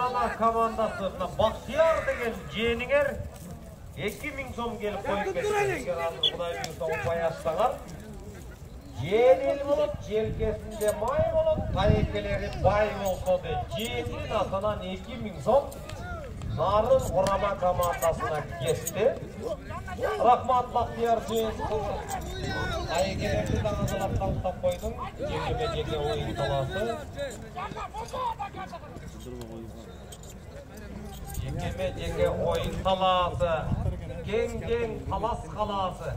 Orama komandası Bahtiyar деген жеңіңер 2000 сом келіп қойып кетті. Құдай бұйырса баястаңар. Жеңіл болып, желкесінде май болып, тайекелері бай болса да жеңілін атынан 2000 сом Нарын Орама командасына кесті. Рахмат Бақтияр жеңді. Тайекелерді даңызылап тауықтап қойдың. Жеке ойын таласы. Жеке ойын таласы. Кен талас қаласы.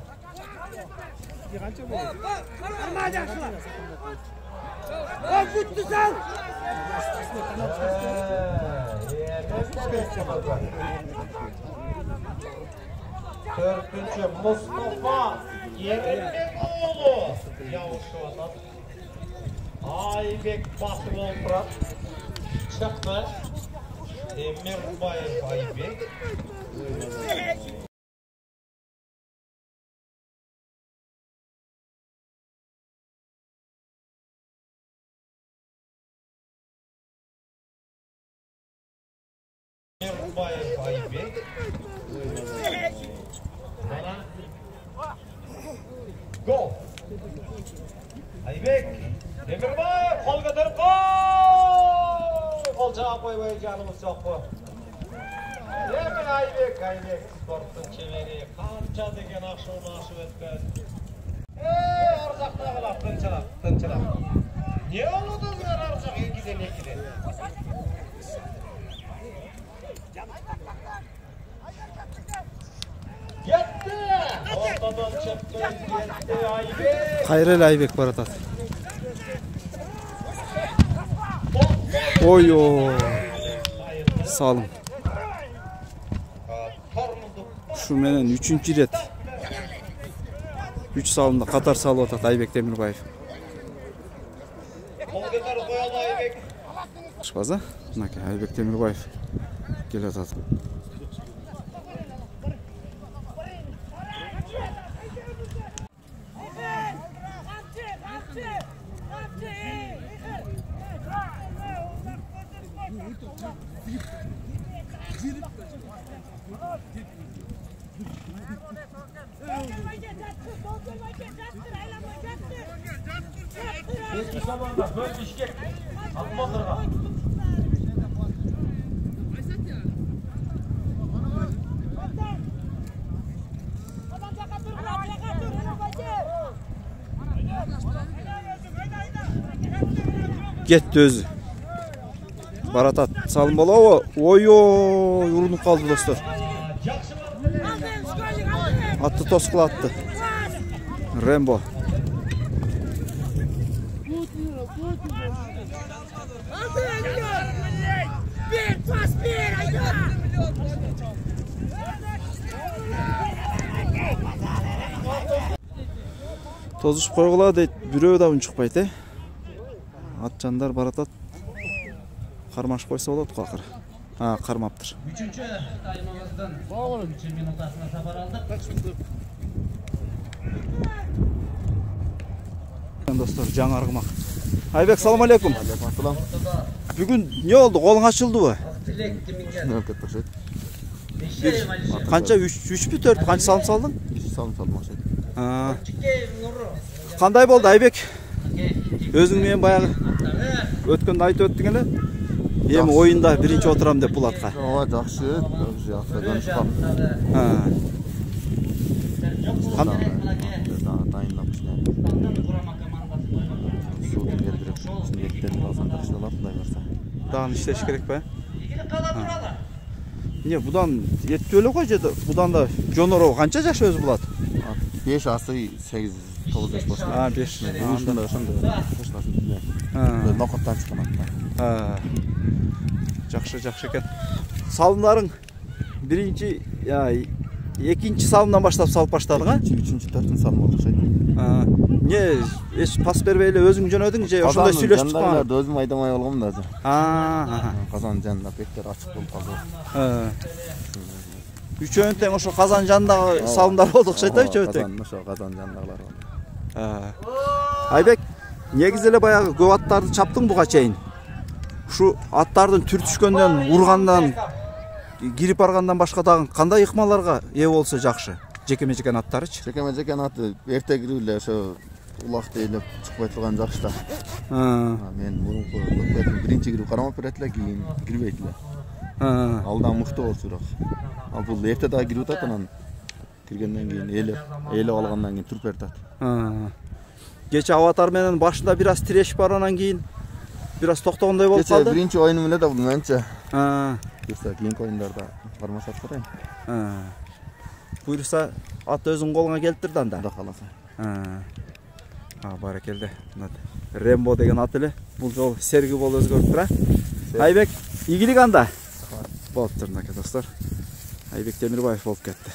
Төртінші Мұстафа Еренбек оğlu Yavuşu adam Aybek basып отырады шықты Темирбаев Айбек Темирбаев Айбек Gol. Aybek, Temирбаев qol ko'tarib qo'l javob qo'yib canımız yo'q bu. Demek Aybek sportun çeviri qancha degan aşıp o'tgan. Arzaqdagilar tinchilab. Ne oldu o'zlar arzaq 2'den 2'den. Хайрел Айбек баратат. Ой-ой. Салым. Şu менен 3-cü рет. 3 салымда катар салып атат Айбек Темирбаев. Шпаза? Мынакей Айбек Темирбаев келе атат. Eski zamanda böyle Bişkek Akmandırga. Ketdi özü. Baratat salım bola ой-ой urunуп kaldı dostlar. Attı toskulattı. Rembo. Tozuşup koygula deyt, bürөө да үн чыкпайт, Атчандар баратат. Кармашып койсо болот го акыры. Кармаптыр. 3-cü таймımızdan 3 minutasına safar aldık. Dostlar, жаңы аргымак. Айбек, салам алейкум. Алейкум. Бүгүн не oldu? Колуң ачылдыбы? Канча 3 бü 4 канча салым салдың? 3 салым салдым акча. Кандай болду Айбек? Өзүң менен баягы өткөндө айтып өттүң эле. Эми оюнда биринчи отурам деп Булатка. Ооба, жакшы. Жакшы кап. Дайындап Dağın işleş gerek be. Ne budan yetti öyle koy jedi. Budan da Jonoro kança jaş özü bulat? 5 asy 8 9 yaş boş. 5. Ушунда нокоттан чыккан атта. Жакшы экен. Салымдарың биринчи, экинчи салымдан баштап салып баштадың, 3-чү 4-чү салым болду окшойт. Не, эч пас бербей эле өзүң жөнөдүң же ошондой сүйлөшүп чыккан? Өзүм айдамай болгом да азыр. Казан жанында бектер ачык болуп калды. Үчөөнүн тең ошо казан жанындагы салымдар болду окшойт да, үчөө тең. Ошо казан жанындагылар болду. Айбек, негизи эле баягы көп аттарды чаптың буга чейин. Ушу аттардын түр түшкөндөн, ургандан, кирип баргандан башка дагы кандай ыкмаларга ээ болсо жакшы? Жекеме-жекен аттарычы? Жекеме-жекен аты эрте кирип эле ошо улак тейлеп чыкпай турган жакшы да. Мен мурунку биринчи кирип кармап берет эле, кийин кирбейт эле. Алдан мыкты болчу бирок. Ал бул эрте дагы кирип атат, анан киргенден кийин ээлеп алгандан кийин туруп берет. Кече аватар менен башында бир аз тирешип баргандан кийин бир аз токтогондой болуп калды. Кече биринчи оюнум эле да бул менче. Буюрса Кийинки оюндарда кармашат карайм. Буюрса ат өзүң колуңа келиптир да анда. Кудай кааласа. Баракелде. Рембо деген ат эле. Бул жолу Серги болуп өзгөрүптүр, Айбек, ийгилик анда. Болуптур, достор. Айбек Темирбаев болуп кетти.